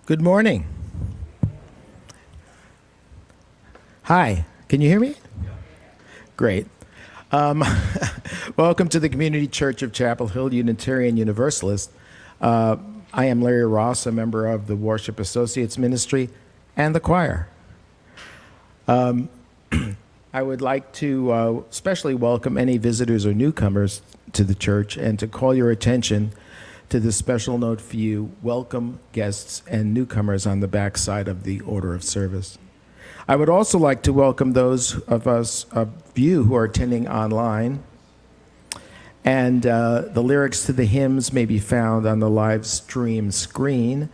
Good morning. Hi, can you hear me? Great. Welcome to the Community Church of Chapel Hill, Unitarian Universalist. I am Larry Ross, a member of the Worship Associates Ministry and the choir. I would like to especially welcome any visitors or newcomers to the church and to call your attention to this special note for you, welcome guests and newcomers on the back side of the order of service. I would also like to welcome those of you who are attending online. And the lyrics to the hymns may be found on the live stream screen,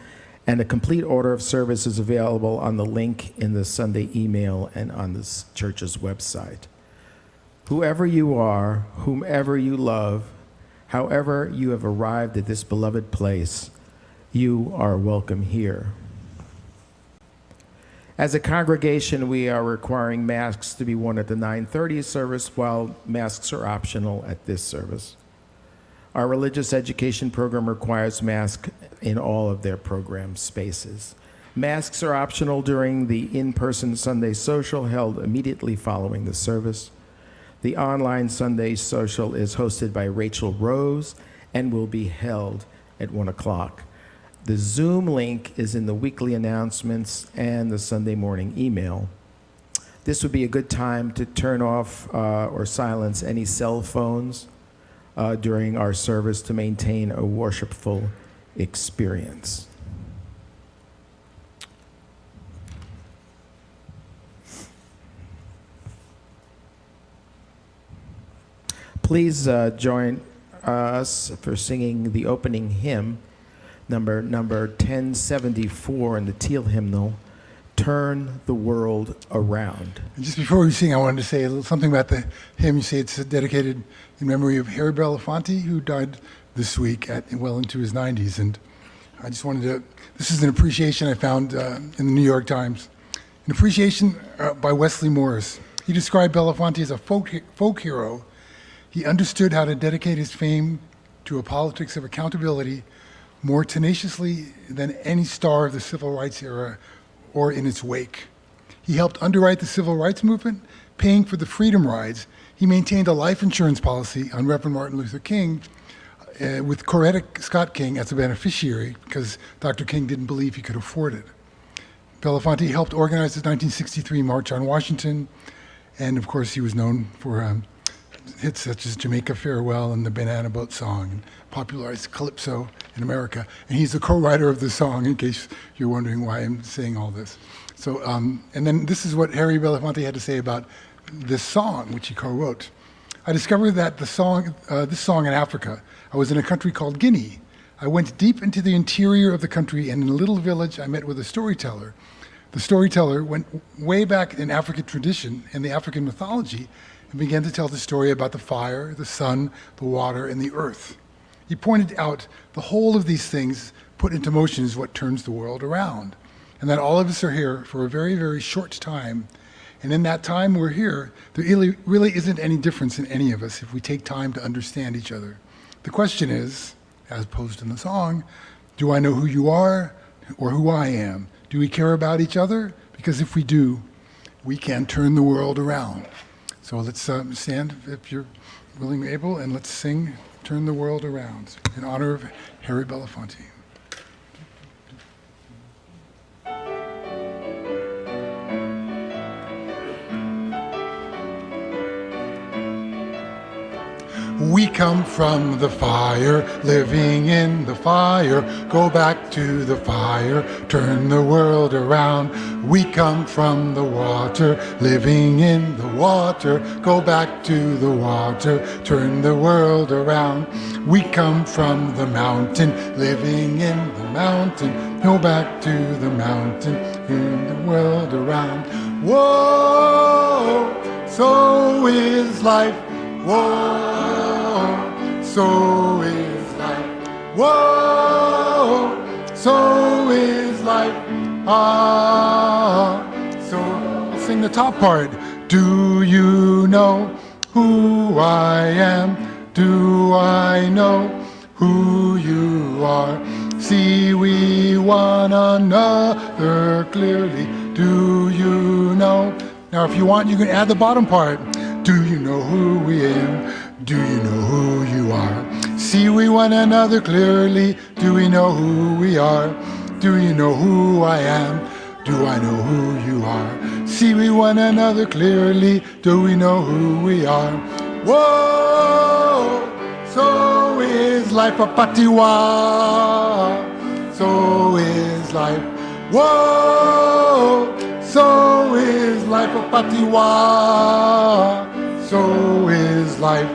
and a complete order of service is available on the link in the Sunday email and on the church's website. Whoever you are, whomever you love, however you have arrived at this beloved place, you are welcome here. As a congregation, we are requiring masks to be worn at the 9:30 service, while masks are optional at this service. Our religious education program requires masks in all of their program spaces. Masks are optional during the in-person Sunday social held immediately following the service. The online Sunday social is hosted by Rachel Rose and will be held at 1 o'clock. The Zoom link is in the weekly announcements and the Sunday morning email. This would be a good time to turn off or silence any cell phones during our service to maintain a worshipful experience. Please join us for singing the opening hymn, number 1074 in the Teal hymnal, Turn the World Around. And just before we sing, I wanted to say a little something about the hymn. You say it's dedicated in memory of Harry Belafonte, who died this week well into his 90s. And I just wanted to, this is an appreciation I found in the New York Times. An appreciation by Wesley Morris. He described Belafonte as a folk hero. He understood how to dedicate his fame to a politics of accountability more tenaciously than any star of the civil rights era or in its wake. He helped underwrite the civil rights movement, paying for the freedom rides. He maintained a life insurance policy on Reverend Martin Luther King with Coretta Scott King as a beneficiary because Dr. King didn't believe he could afford it. Belafonte helped organize the 1963 March on Washington, and of course he was known for hits such as Jamaica Farewell and the Banana Boat Song, and popularized Calypso in America. And he's the co-writer of the song, in case you're wondering why I'm saying all this. So, and then this is what Harry Belafonte had to say about this song, which he co-wrote. I discovered that this song in Africa. I was in a country called Guinea. I went deep into the interior of the country, and in a little village, I met with a storyteller. The storyteller went way back in African tradition and the African mythology and began to tell the story about the fire, the sun, the water, and the earth. He pointed out the whole of these things put into motion is what turns the world around, and that all of us are here for a very, very short time. And in that time we're here, there really isn't any difference in any of us if we take time to understand each other. The question is, as posed in the song, do I know who you are or who I am? Do we care about each other? Because if we do, we can turn the world around. So let's stand if you're willing and able, and let's sing Turn the World Around in honor of Harry Belafonte. We come from the fire, living in the fire. Go back to the fire, turn the world around. We come from the water, living in the water. Go back to the water, turn the world around. We come from the mountain, living in the mountain. Go back to the mountain, turn the world around. Whoa, so is life. Whoa. So is life. Whoa, so is life. Ah, so let's sing the top part. Do you know who I am? Do I know who you are? See we one another clearly. Do you know? Now if you want, you can add the bottom part. Do you know who we am? Do you know who you are? See we one another clearly. Do we know who we are? Do you know who I am? Do I know who you are? See we one another clearly. Do we know who we are? Whoa, so is life a patiwa. So is life. Whoa, so is life a patiwa. So is life.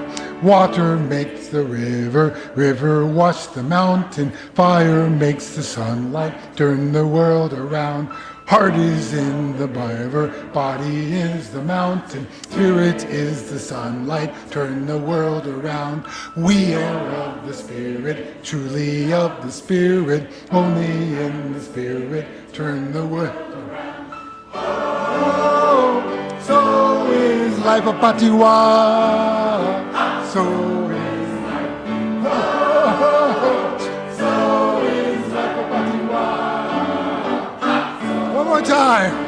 Water makes the river, river wash the mountain, fire makes the sunlight, turn the world around. Heart is in the river, body is the mountain, spirit is the sunlight, turn the world around. We are of the Spirit, truly of the Spirit, only in the Spirit, turn the world around. Oh, so is life a patiwa. So is life. Oh, so is life a patiwa. more time.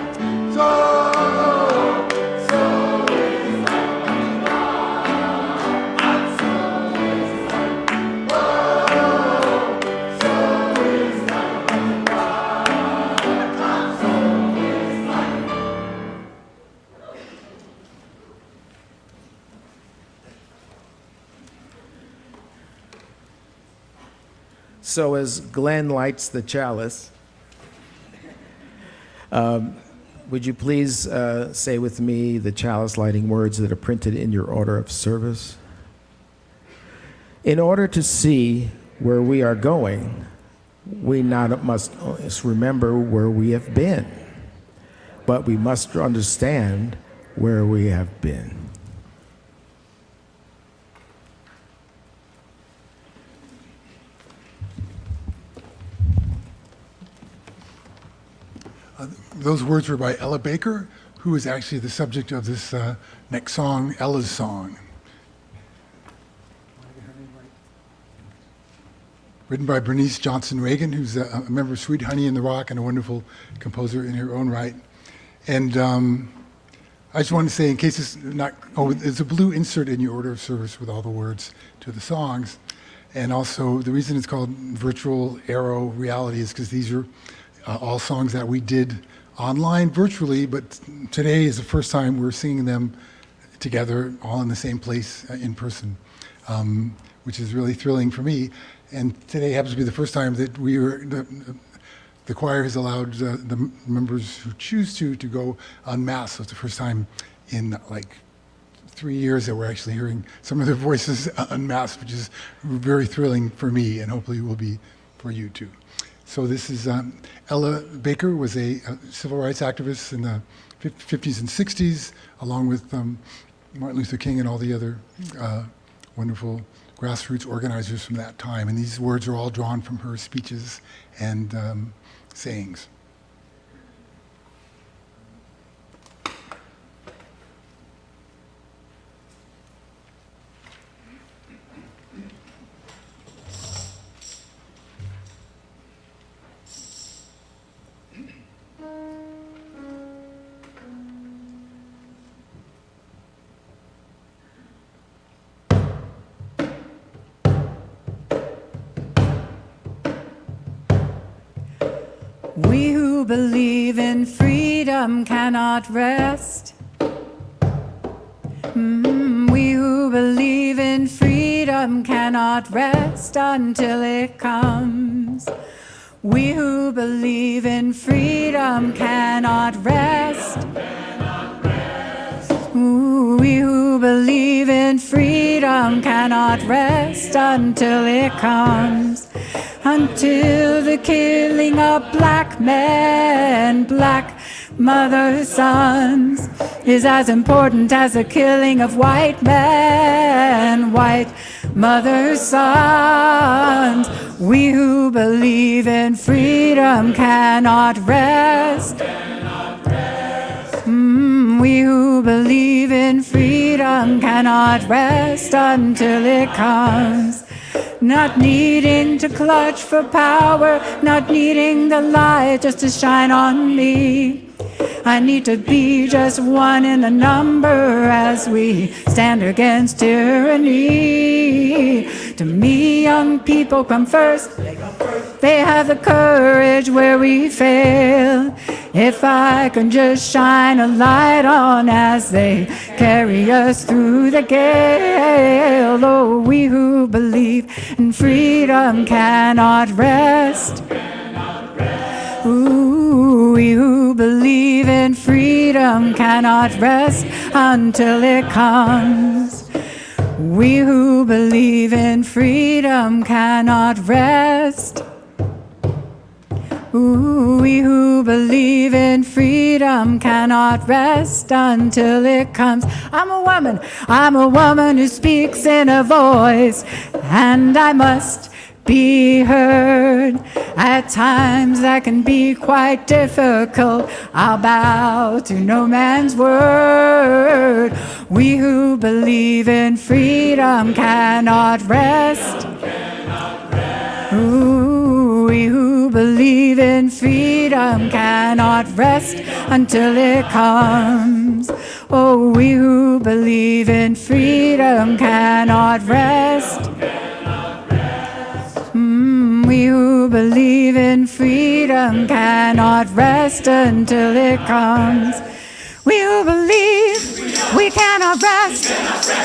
So as Glenn lights the chalice, would you please say with me the chalice lighting words that are printed in your order of service? In order to see where we are going, we not must remember where we have been, but we must understand where we have been. Those words were by Ella Baker, who is actually the subject of this next song, Ella's Song. Written by Bernice Johnson Reagan, who's a member of Sweet Honey in the Rock and a wonderful composer in her own right. And I just want to say, in case it's not, there's a blue insert in your order of service with all the words to the songs. And also, the reason it's called Virtual Arrow Reality is because these are all songs that we did online virtually, but today is the first time we're singing them together, all in the same place in person, which is really thrilling for me. And today happens to be the first time that the choir has allowed the members who choose to go en masse. So it's the first time in like 3 years that we're actually hearing some of their voices en masse, which is very thrilling for me, and hopefully will be for you too. So this is Ella Baker was a civil rights activist in the 50s and 60s, along with Martin Luther King and all the other wonderful grassroots organizers from that time. And these words are all drawn from her speeches and sayings. We who believe in freedom cannot rest. We who believe in freedom cannot rest until it comes. We who believe in freedom cannot rest. We who believe in freedom cannot rest until it comes. Until the killing of black men, black mothers' sons, is as important as the killing of white men, white mothers' sons. We who believe in freedom cannot rest. We who believe in freedom cannot rest until it comes. Not needing to clutch for power, not needing the light just to shine on me. I need to be just one in a number as we stand against tyranny. To me, young people come first. They have the courage where we fail. If I can just shine a light on as they carry us through the gale. Oh, we who believe in freedom cannot rest. Ooh, we who believe in freedom cannot rest until it comes. We who believe in freedom cannot rest. Ooh, we who believe in freedom cannot rest until it comes. I'm a woman who speaks in a voice, and I must be heard. At times that can be quite difficult. I'll bow to no man's word. We who believe in freedom cannot rest. Ooh, we we who believe in freedom cannot rest until it comes. Oh, we who believe in freedom cannot rest. We who believe in freedom cannot rest until it comes. We who believe we cannot rest.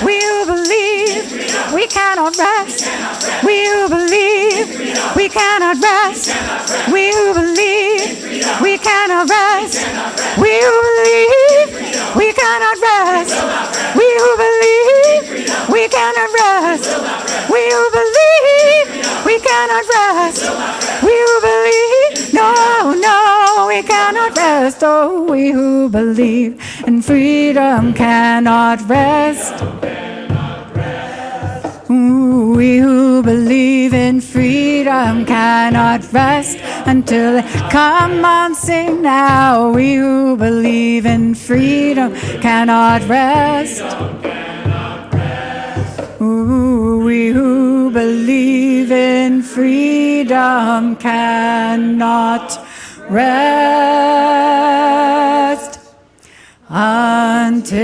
We who believe we cannot rest. We who believe we cannot rest. We who believe we cannot rest. We who believe we cannot rest. We who believe we cannot rest. We who believe we cannot rest. We who believe, no, we cannot rest. Oh, we who believe in freedom cannot rest. Ooh, we who believe in freedom cannot rest until, come on, sing now. We who believe in freedom cannot rest. Ooh, we who believe in freedom cannot rest until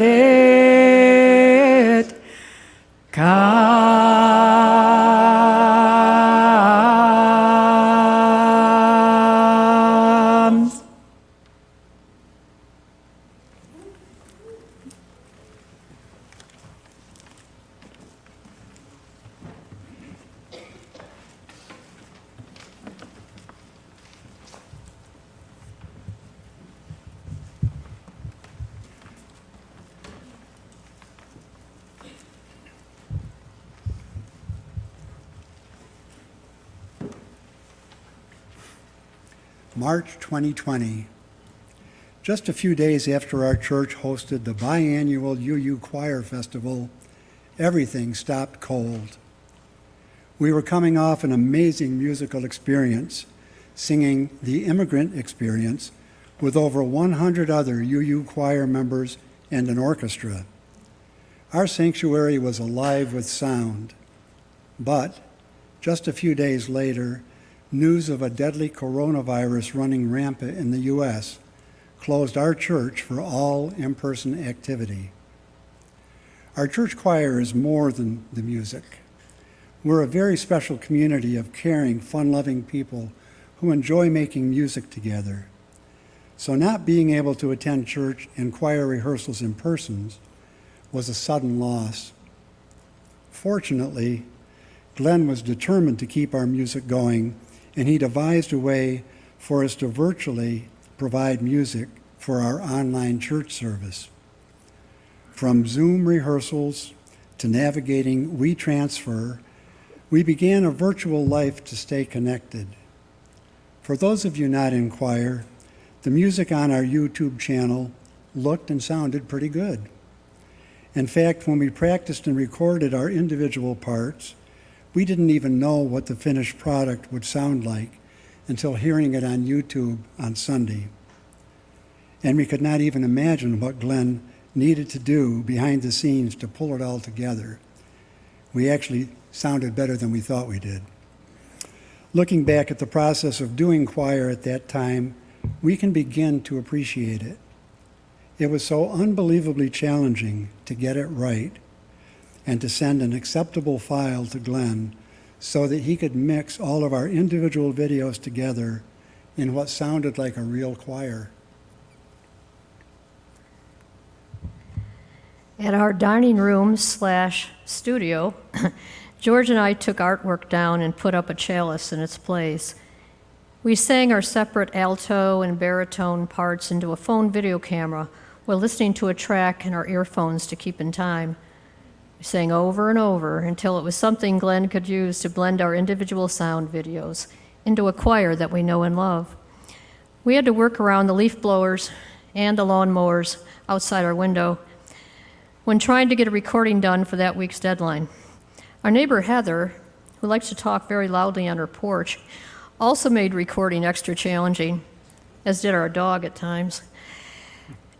it comes. March 2020. Just a few days after our church hosted the biannual UU Choir Festival, everything stopped cold. We were coming off an amazing musical experience, singing The Immigrant Experience with over 100 other UU choir members and an orchestra. Our sanctuary was alive with sound, but just a few days later, news of a deadly coronavirus running rampant in the U.S. closed our church for all in-person activity. Our church choir is more than the music. We're a very special community of caring, fun-loving people who enjoy making music together. So not being able to attend church and choir rehearsals in person was a sudden loss. Fortunately, Glenn was determined to keep our music going, and he devised a way for us to virtually provide music for our online church service. From Zoom rehearsals to navigating WeTransfer, we began a virtual life to stay connected. For those of you not in choir, the music on our YouTube channel looked and sounded pretty good. In fact, when we practiced and recorded our individual parts, we didn't even know what the finished product would sound like until hearing it on YouTube on Sunday. And we could not even imagine what Glenn needed to do behind the scenes to pull it all together. We actually sounded better than we thought we did. Looking back at the process of doing choir at that time, we can begin to appreciate it. It was so unbelievably challenging to get it right and to send an acceptable file to Glenn so that he could mix all of our individual videos together in what sounded like a real choir. At our dining room / studio, George and I took artwork down and put up a chalice in its place. We sang our separate alto and baritone parts into a phone video camera while listening to a track in our earphones to keep in time. We sang over and over until it was something Glenn could use to blend our individual sound videos into a choir that we know and love. We had to work around the leaf blowers and the lawnmowers outside our window when trying to get a recording done for that week's deadline. Our neighbor Heather, who likes to talk very loudly on her porch, also made recording extra challenging, as did our dog at times.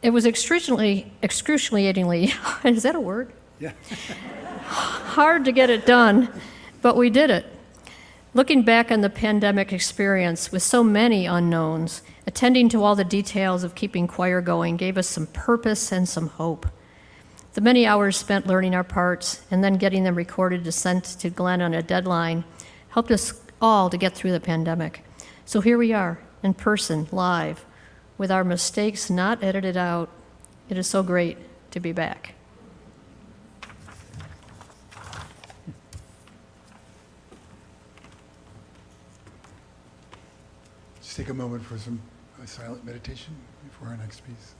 It was excruciatingly, is that a word? Yeah. Hard to get it done, but we did it. Looking back on the pandemic experience with so many unknowns, attending to all the details of keeping choir going gave us some purpose and some hope. The many hours spent learning our parts and then getting them recorded to send to Glenn on a deadline helped us all to get through the pandemic. So here we are, in person, live, with our mistakes not edited out. It is so great to be back. Just take a moment for some silent meditation before our next piece.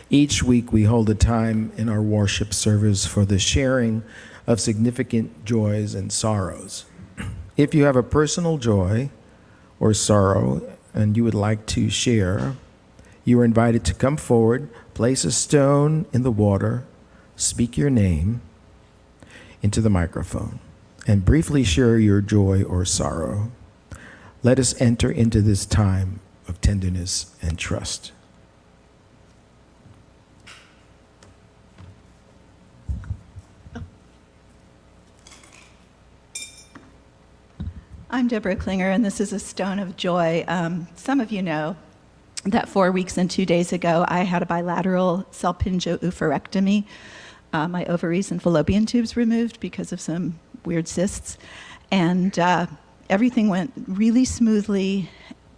Each week, we hold a time in our worship service for the sharing of significant joys and sorrows. If you have a personal joy or sorrow and you would like to share, you are invited to come forward, place a stone in the water, speak your name into the microphone, and briefly share your joy or sorrow. Let us enter into this time of tenderness and trust. I'm Deborah Klinger, and this is a stone of joy. Some of you know that 4 weeks and 2 days ago, I had a bilateral salpingo-oophorectomy. My ovaries and fallopian tubes removed because of some weird cysts. And everything went really smoothly,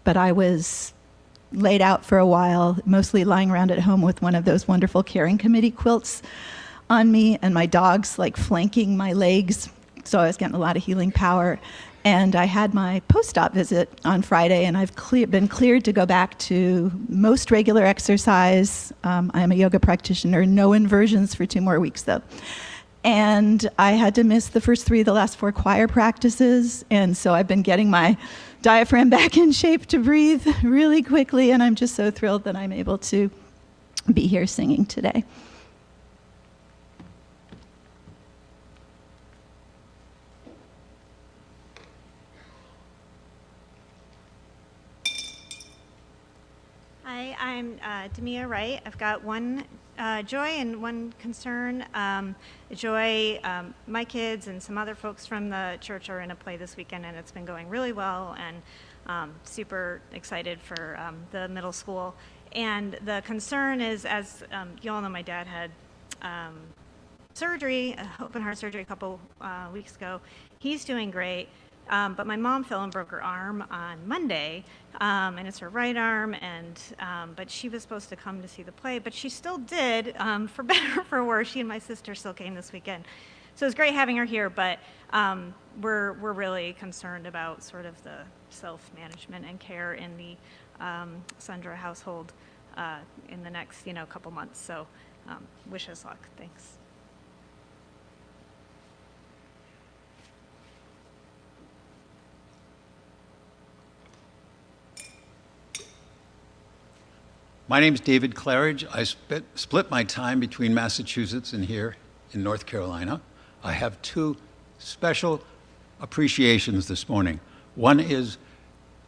but I was laid out for a while, mostly lying around at home with one of those wonderful caring committee quilts on me, and my dogs like flanking my legs, so I was getting a lot of healing power. And I had my post-op visit on Friday, and I've been cleared to go back to most regular exercise. I am a yoga practitioner, no inversions for 2 more weeks, though. And I had to miss the first 3 of the last 4 choir practices, and so I've been getting my diaphragm back in shape to breathe really quickly, and I'm just so thrilled that I'm able to be here singing today. Hi, I'm Demia Wright. I've got one joy and one concern. Joy, my kids and some other folks from the church are in a play this weekend, and it's been going really well, and super excited for the middle school. And the concern is, as you all know, my dad had surgery, open heart surgery a couple weeks ago. He's doing great. But my mom fell and broke her arm on Monday, and it's her right arm, and but she was supposed to come to see the play, but she still did, for better or for worse. She and my sister still came this weekend. So it was great having her here, but we're really concerned about sort of the self-management and care in the Sundra household in the next, couple months. So wish us luck. Thanks. My name is David Claridge. I split my time between Massachusetts and here in North Carolina. I have 2 special appreciations this morning. One is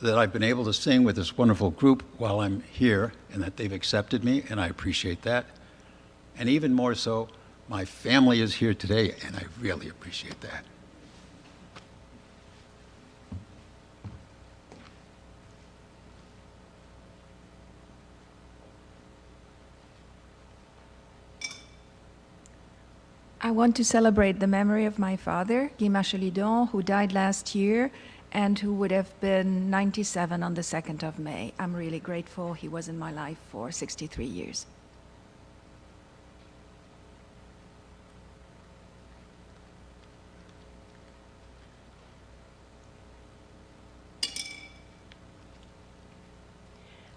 that I've been able to sing with this wonderful group while I'm here, and that they've accepted me, and I appreciate that. And even more so, my family is here today, and I really appreciate that. I want to celebrate the memory of my father, Guy Machelidon, who died last year and who would have been 97 on the 2nd of May. I'm really grateful. He was in my life for 63 years.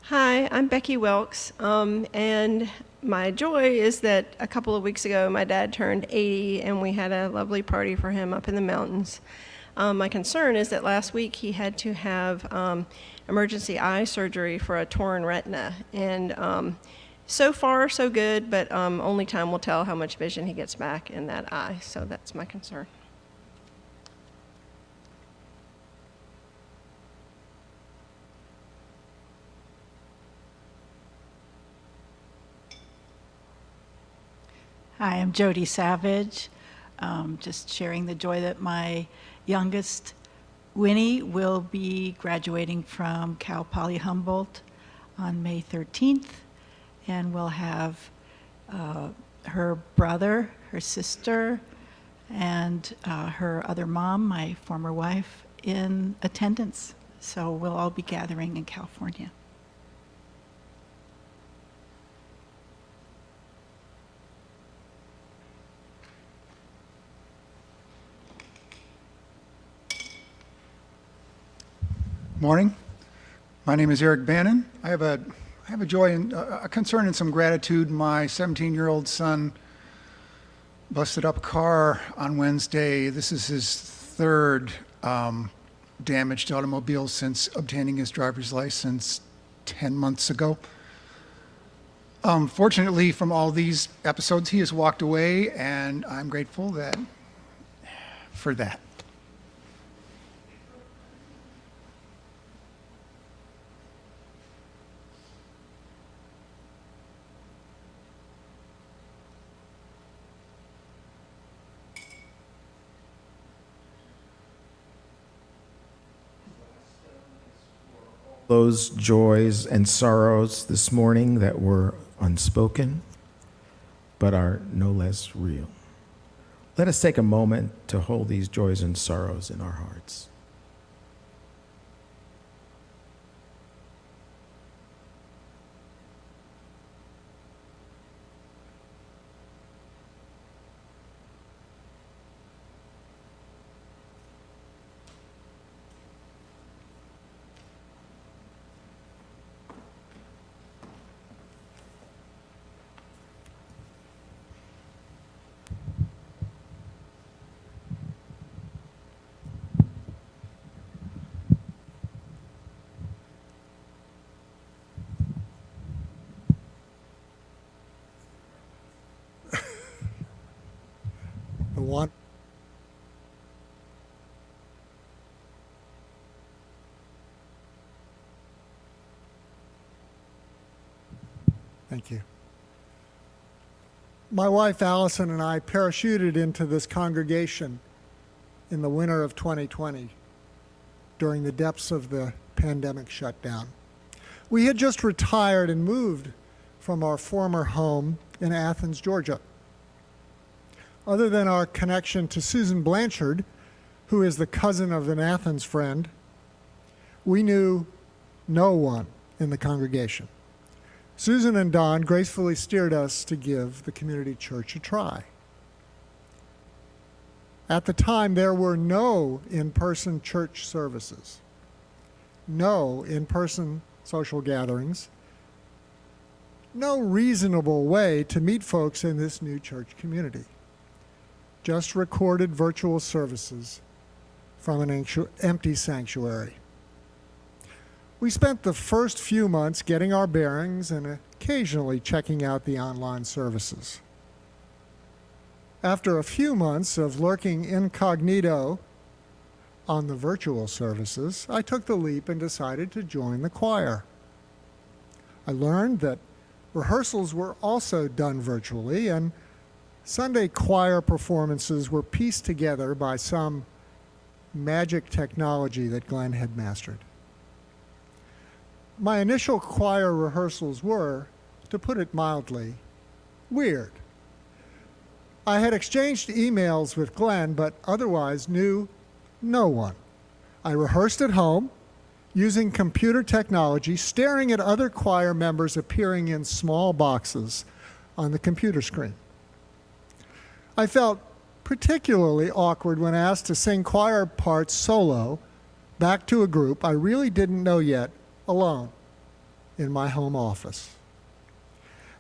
Hi, I'm Becky Wilkes, and my joy is that a couple of weeks ago my dad turned 80 and we had a lovely party for him up in the mountains. My concern is that last week he had to have emergency eye surgery for a torn retina, and so far so good, but only time will tell how much vision he gets back in that eye, so that's my concern. Hi, I'm Jody Savage. Just sharing the joy that my youngest, Winnie, will be graduating from Cal Poly Humboldt on May 13th, and we'll have her brother, her sister, and her other mom, my former wife, in attendance. So we'll all be gathering in California. Morning. My name is Eric Bannon. I have a joy and a concern and some gratitude. My 17-year-old son busted up a car on Wednesday. This is his third damaged automobile since obtaining his driver's license 10 months ago. Fortunately, from all these episodes, he has walked away, and I'm grateful for that. Those joys and sorrows this morning that were unspoken, but are no less real. Let us take a moment to hold these joys and sorrows in our hearts. The one. Thank you. My wife Allison and I parachuted into this congregation in the winter of 2020 during the depths of the pandemic shutdown. We had just retired and moved from our former home in Athens, Georgia. Other than our connection to Susan Blanchard, who is the cousin of an Athens friend, we knew no one in the congregation. Susan and Don gracefully steered us to give the community church a try. At the time, there were no in-person church services, no in-person social gatherings, no reasonable way to meet folks in this new church community. Just recorded virtual services from an empty sanctuary. We spent the first few months getting our bearings and occasionally checking out the online services. After a few months of lurking incognito on the virtual services, I took the leap and decided to join the choir. I learned that rehearsals were also done virtually, and Sunday choir performances were pieced together by some magic technology that Glenn had mastered. My initial choir rehearsals were, to put it mildly, weird. I had exchanged emails with Glenn, but otherwise knew no one. I rehearsed at home, using computer technology, staring at other choir members appearing in small boxes on the computer screen. I felt particularly awkward when asked to sing choir parts solo back to a group I really didn't know yet, alone, in my home office.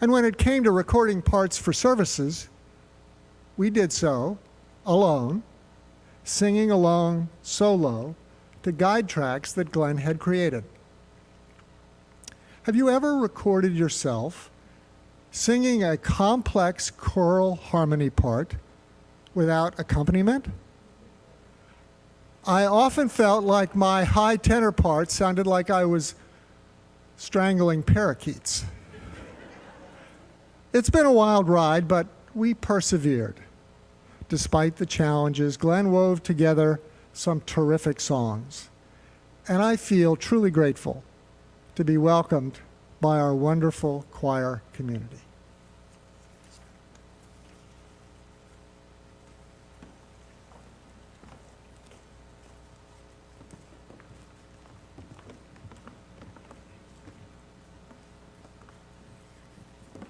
And when it came to recording parts for services, we did so alone, singing along solo to guide tracks that Glenn had created. Have you ever recorded yourself singing a complex choral harmony part without accompaniment? I often felt like my high tenor part sounded like I was strangling parakeets. It's been a wild ride, but we persevered. Despite the challenges, Glenn wove together some terrific songs, and I feel truly grateful to be welcomed by our wonderful choir community.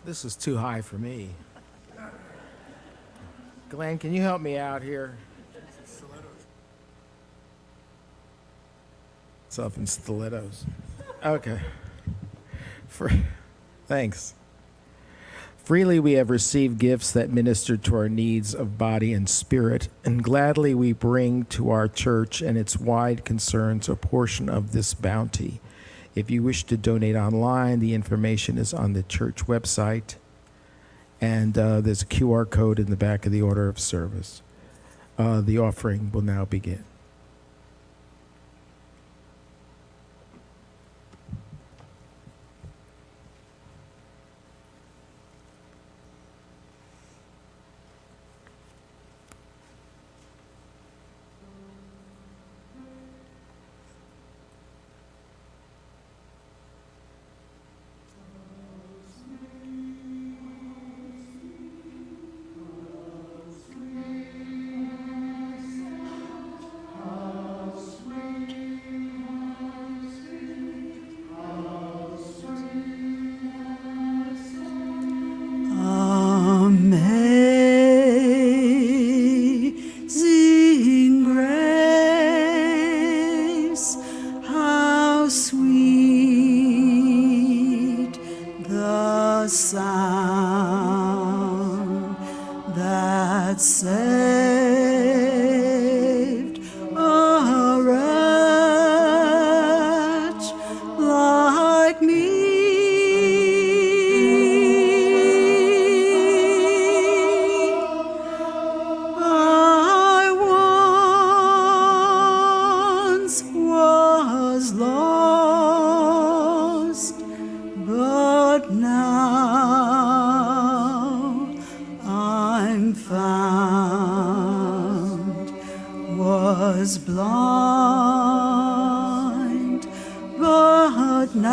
This is too high for me. Glenn, can you help me out here? Myself in stilettos. Okay. Thanks. Freely we have received gifts that minister to our needs of body and spirit, and gladly we bring to our church and its wide concerns a portion of this bounty. If you wish to donate online, the information is on the church website, and there's a QR code in the back of the order of service. The offering will now begin. Amazing grace, how sweet the sound that saved a wretch like me. I once was lost, but now I'm found. Was blind, but now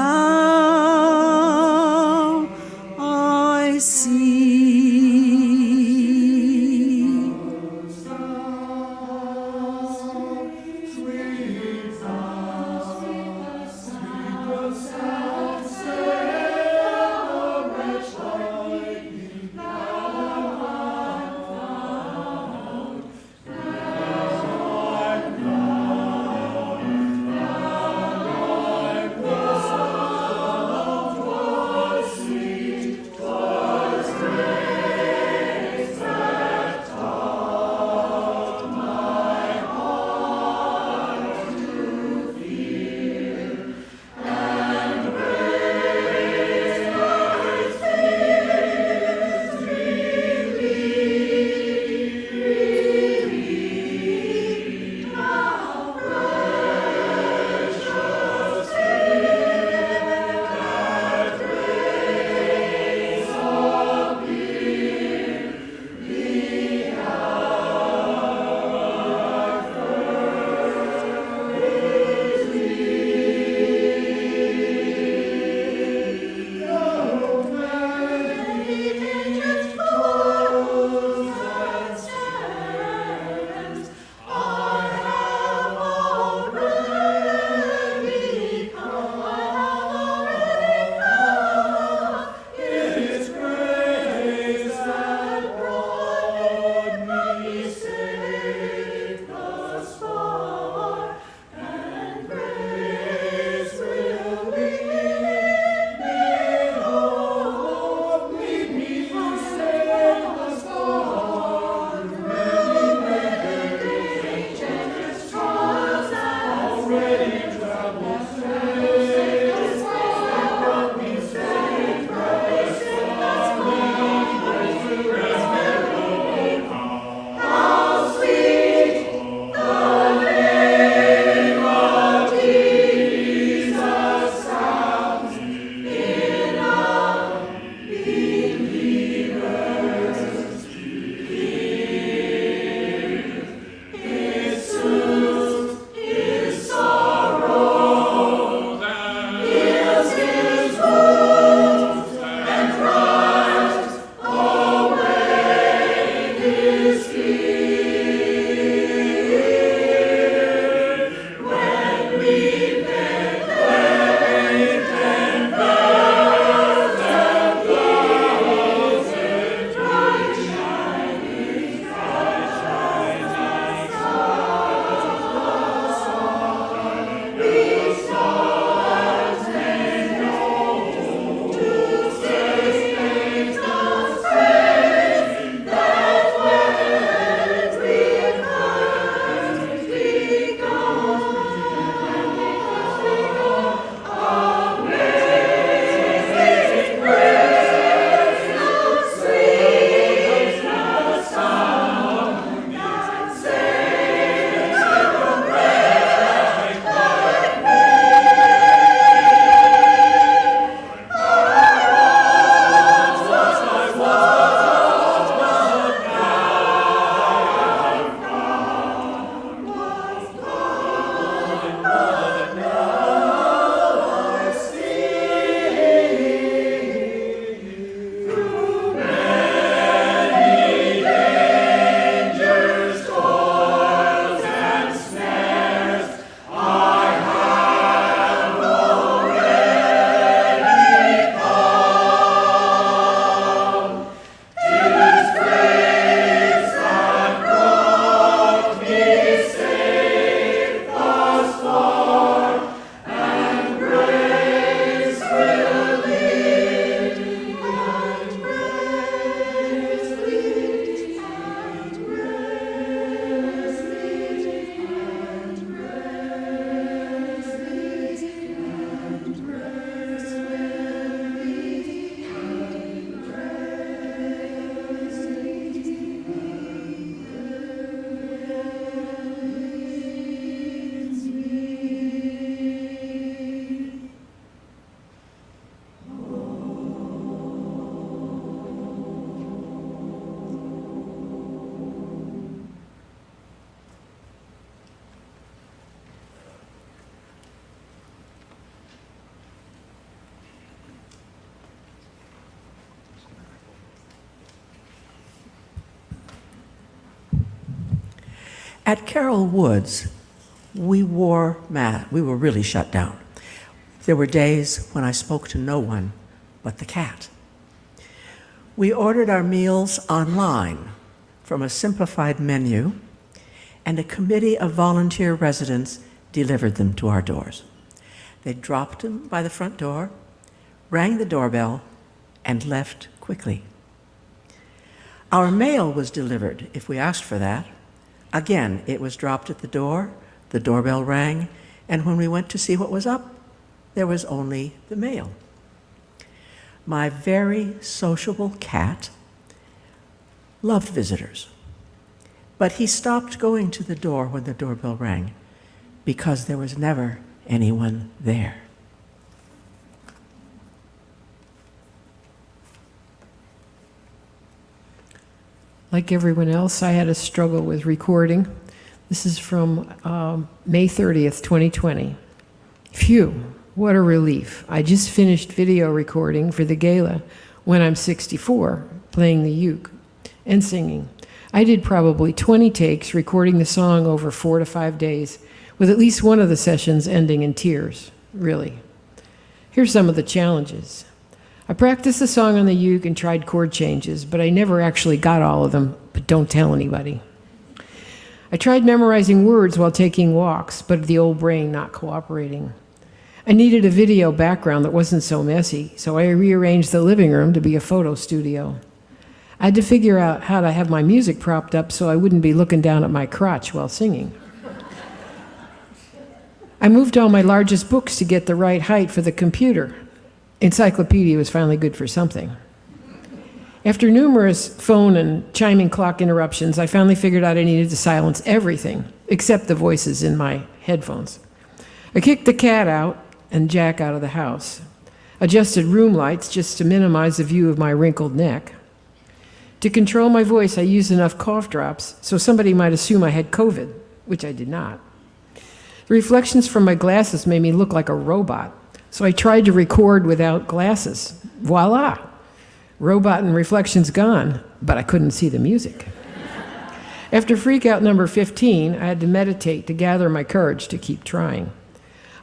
I see. At Carroll Woods, we wore masks. We were really shut down. There were days when I spoke to no one but the cat. We ordered our meals online from a simplified menu, and a committee of volunteer residents delivered them to our doors. They dropped them by the front door, rang the doorbell, and left quickly. Our mail was delivered if we asked for that. Again, it was dropped at the door, the doorbell rang, and when we went to see what was up, there was only the mail. My very sociable cat loved visitors, but he stopped going to the door when the doorbell rang because there was never anyone there. Like everyone else, I had a struggle with recording. This is from May 30th, 2020. Phew, what a relief. I just finished video recording for the gala when I'm 64, playing the uke and singing. I did probably 20 takes recording the song over 4 to 5 days, with at least one of the sessions ending in tears, really. Here's some of the challenges. I practiced the song on the uke and tried chord changes, but I never actually got all of them, but don't tell anybody. I tried memorizing words while taking walks, but the old brain not cooperating. I needed a video background that wasn't so messy, so I rearranged the living room to be a photo studio. I had to figure out how to have my music propped up so I wouldn't be looking down at my crotch while singing. I moved all my largest books to get the right height for the computer. Encyclopedia was finally good for something. After numerous phone and chiming clock interruptions, I finally figured out I needed to silence everything except the voices in my headphones. I kicked the cat out and Jack out of the house, adjusted room lights just to minimize the view of my wrinkled neck. To control my voice, I used enough cough drops so somebody might assume I had COVID, which I did not. The reflections from my glasses made me look like a robot, so I tried to record without glasses. Voila! Robot and reflections gone, but I couldn't see the music. After freakout number 15, I had to meditate to gather my courage to keep trying.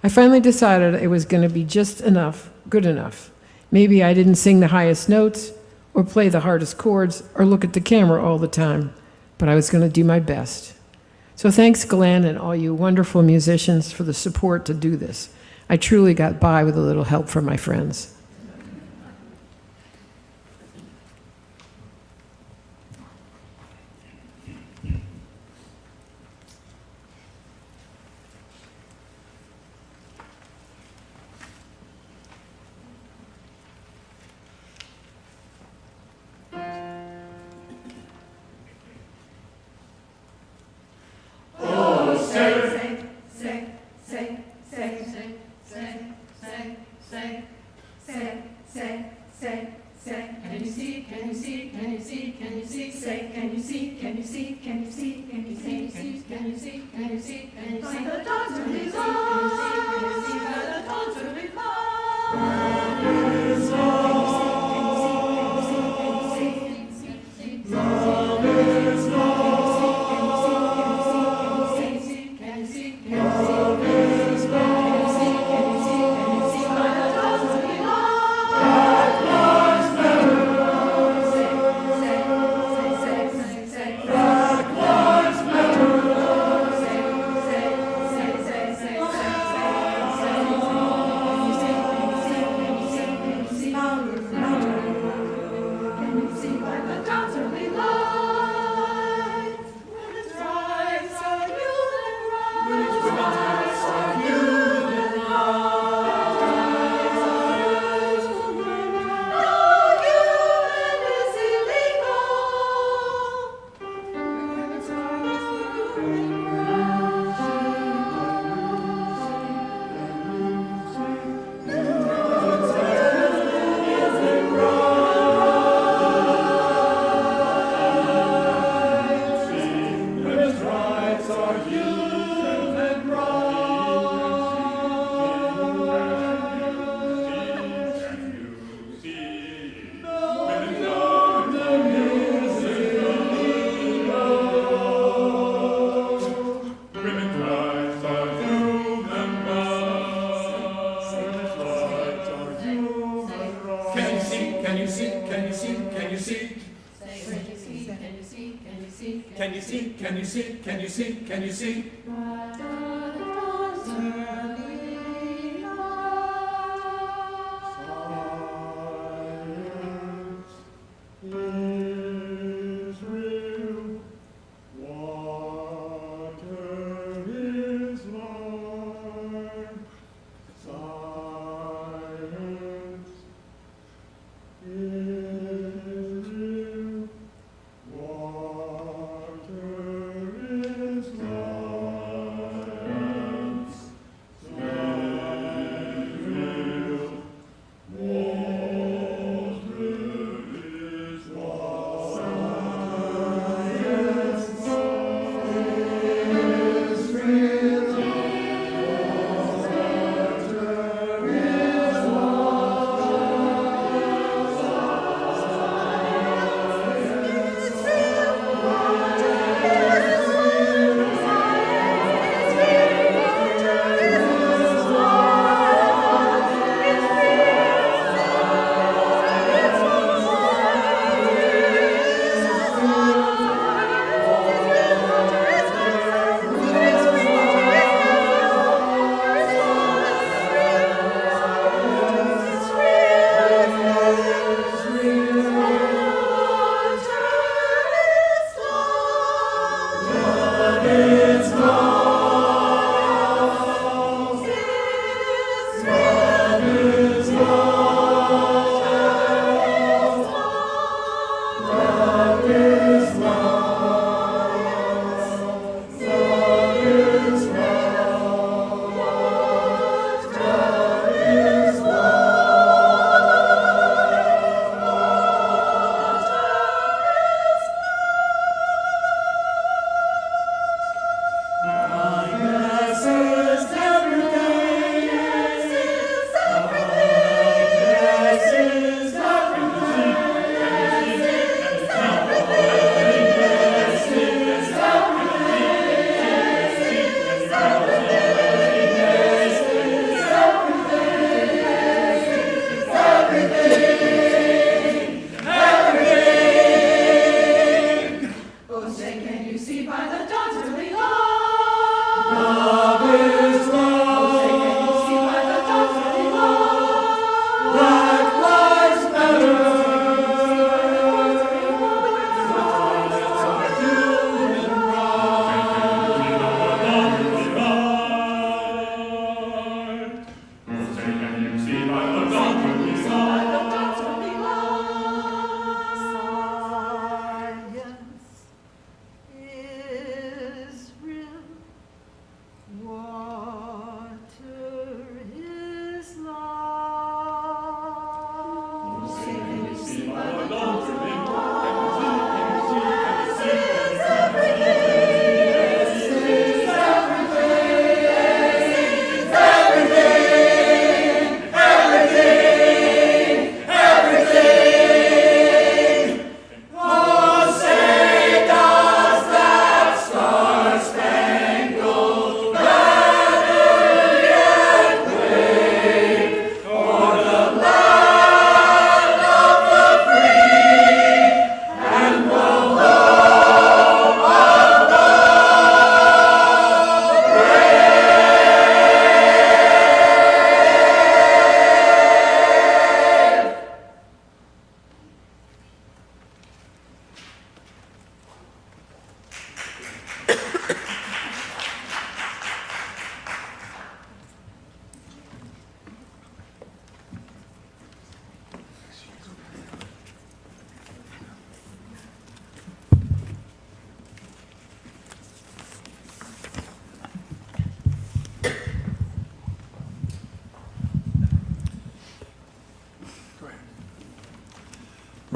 I finally decided it was going to be just enough, good enough. Maybe I didn't sing the highest notes, or play the hardest chords, or look at the camera all the time, but I was going to do my best. So thanks, Glenn, and all you wonderful musicians for the support to do this. I truly got by with a little help from my friends. see, can you see, can you see, can you see?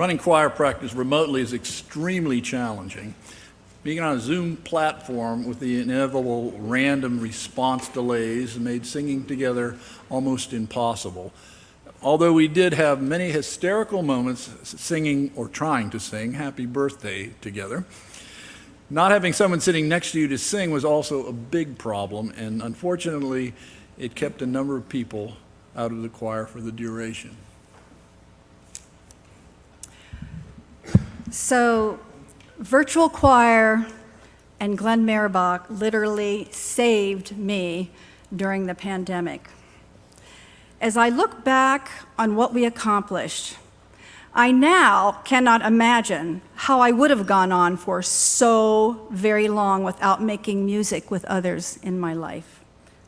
Running choir practice remotely is extremely challenging. Being on a Zoom platform with the inevitable random response delays made singing together almost impossible. Although we did have many hysterical moments singing or trying to sing Happy Birthday together, not having someone sitting next to you to sing was also a big problem, and unfortunately, it kept a number of people out of the choir for the duration. So, virtual choir and Glenn Mehrbach literally saved me during the pandemic. As I look back on what we accomplished, I now cannot imagine how I would have gone on for so very long without making music with others in my life,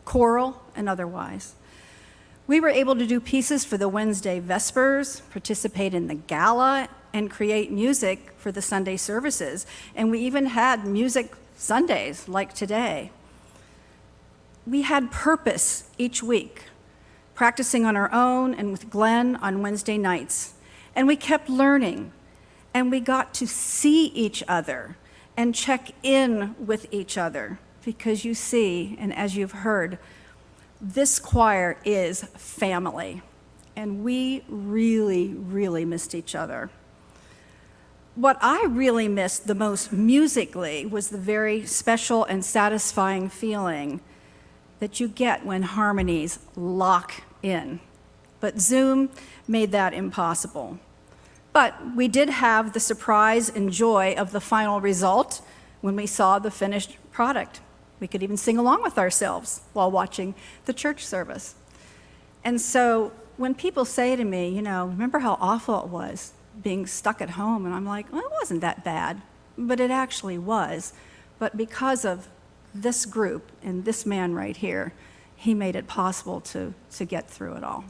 choral and otherwise. We were able to do pieces for the Wednesday Vespers, participate in the gala, and create music for the Sunday services. And we even had music Sundays, like today. We had purpose each week, practicing on our own and with Glenn on Wednesday nights. And we kept learning, and we got to see each other and check in with each other, because you see, and as you've heard, this choir is family, and we really, really missed each other. What I really missed the most musically was the very special and satisfying feeling that you get when harmonies lock in. But Zoom made that impossible. But we did have the surprise and joy of the final result when we saw the finished product. We could even sing along with ourselves while watching the church service. And so when people say to me, remember how awful it was being stuck at home? And I'm like, well, it wasn't that bad, but it actually was. But because of this group and this man right here, he made it possible to get through it all.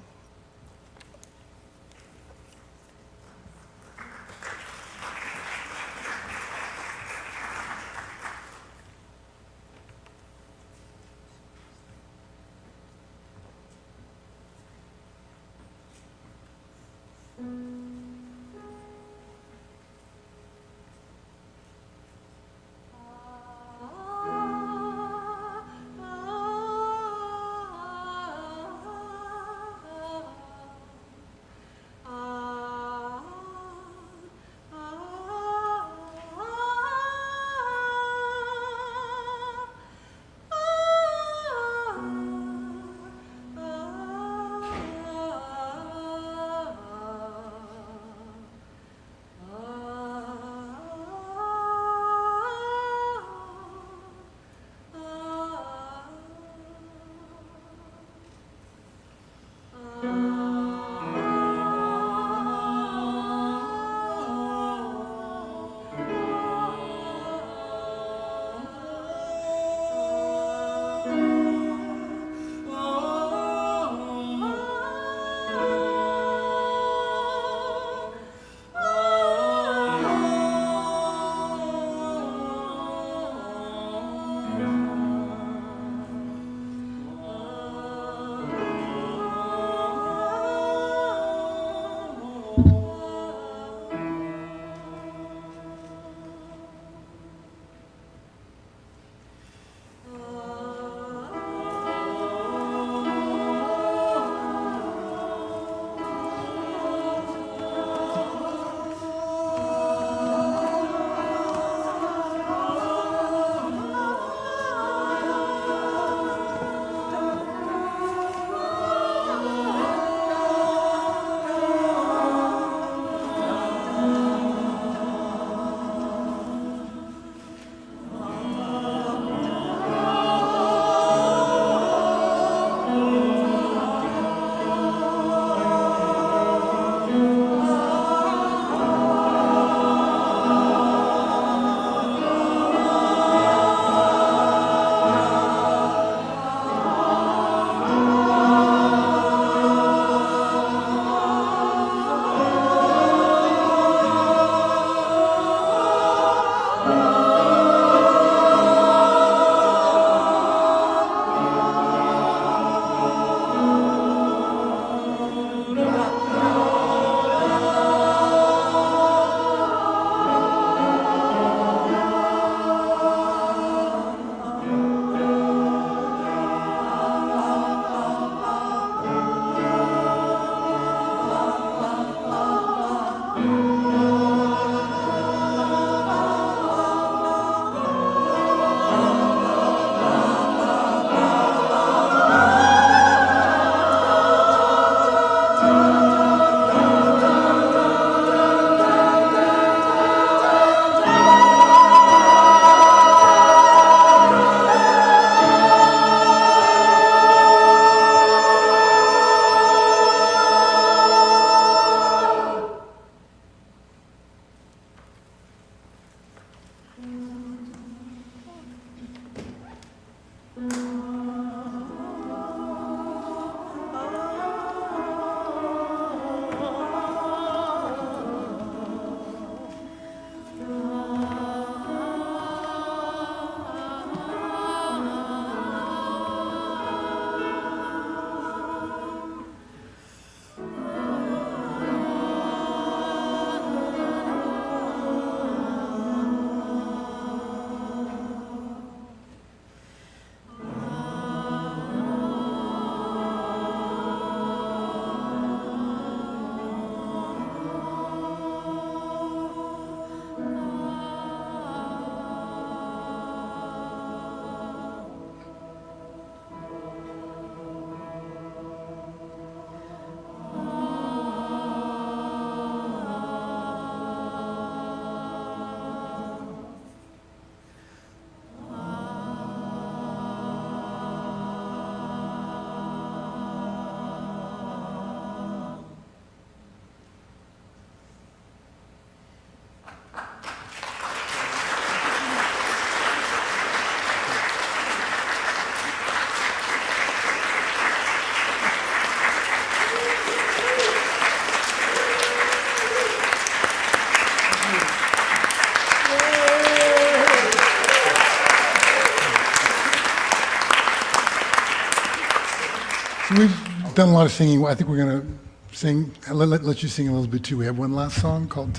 We've done a lot of singing. I think we're going to sing, let you sing a little bit too. We have one last song called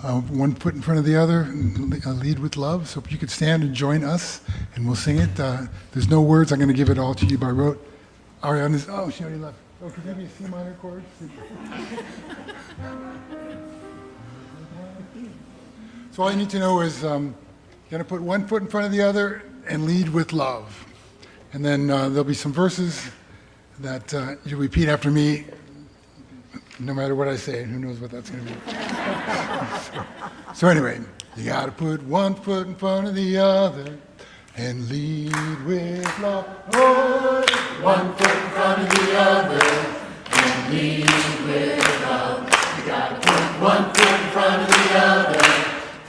One Foot in Front of the Other, Lead with Love. So if you could stand and join us, and we'll sing it. There's no words. I'm going to give it all to you by rote. Ariana's, oh, she already left. Oh, could you give me a C minor chord? So all you need to know is you're going to put one foot in front of the other and lead with love. And then there'll be some verses that you repeat after me, no matter what I say. Who knows what that's going to be. So anyway, you got to put one foot in front of the other and lead with love. Oh, one foot in front of the other and lead with love. You got to put one foot in front of the other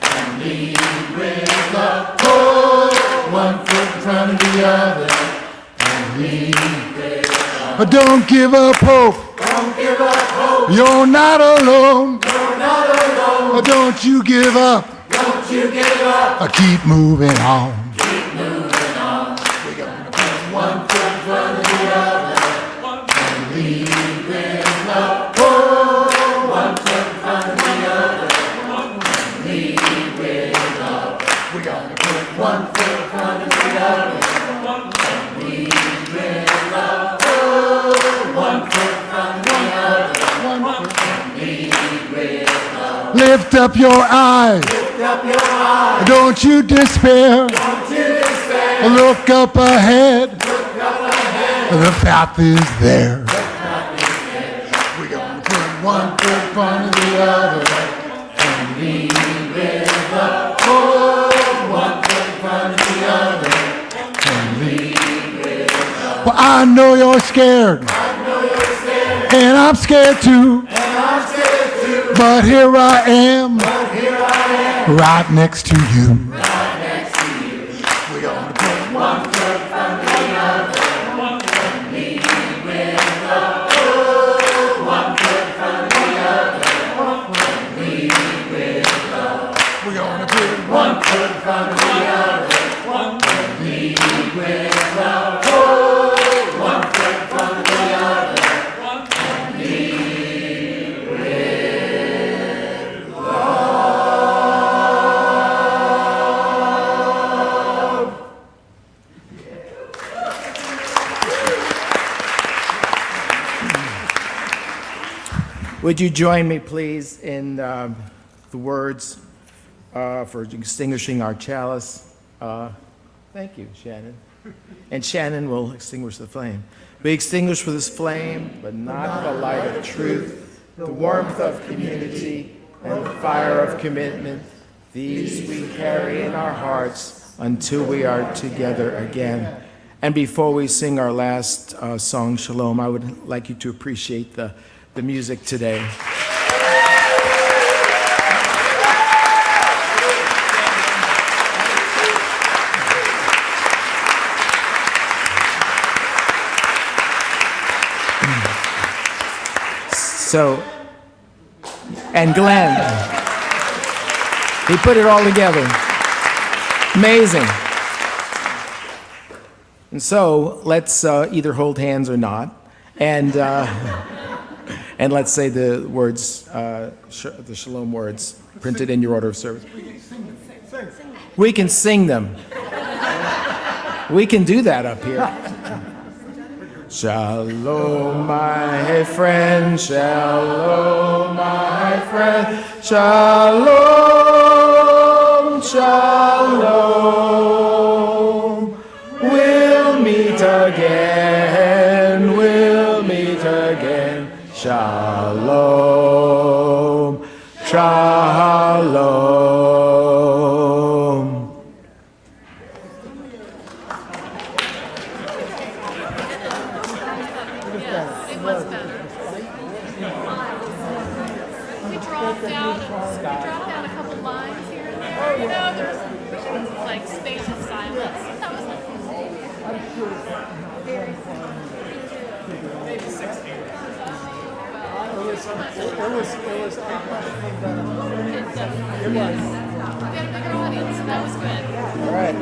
and lead with love. Oh, one foot in front of the other and lead with love. But don't give up hope. Don't give up hope. You're not alone. You're not alone. Don't you give up. Don't you give up. Keep moving on. Keep moving on. We're gonna put one foot in front of the other and lead with love. Oh, one foot in front of the other and lead with love. We're gonna put one foot in front of the other and lead with love. Oh, one foot in front of the other and lead with love. Lift up your eyes. Lift up your eyes. Don't you despair. Don't you despair. Look up ahead. Look up ahead. The path is there. The path is there. We're gonna put one foot in front of the other and lead with love. Oh, one foot in front of the other and lead with love. Well, I know you're scared. I know you're scared. And I'm scared too. And I'm scared too. But here I am. But here I am. Right next to you. Right next to you. We're gonna put one foot in front of the other and lead with love. Oh, one foot in front of the other and lead with love. We're gonna put one foot in front of the other and lead with love. Oh, one foot in front of the other and lead with love. Would you join me, please, in the words for extinguishing our chalice? Thank you, Shannon. And Shannon will extinguish the flame. We extinguish with this flame, but not the light of truth, the warmth of community, and the fire of commitment. These we carry in our hearts until we are together again. And before we sing our last song, Shalom, I would like you to appreciate the music today. So, and Glenn, he put it all together. Amazing. And so, let's either hold hands or not, and let's say the words, the shalom words, printed in your order of service. We can sing them. We can do that up here. Shalom, my friend, shalom, my friend, shalom, shalom. We'll meet again, we'll meet again. Shalom, shalom. It was unquestionably better. We had a bigger audience, so that was good. All right.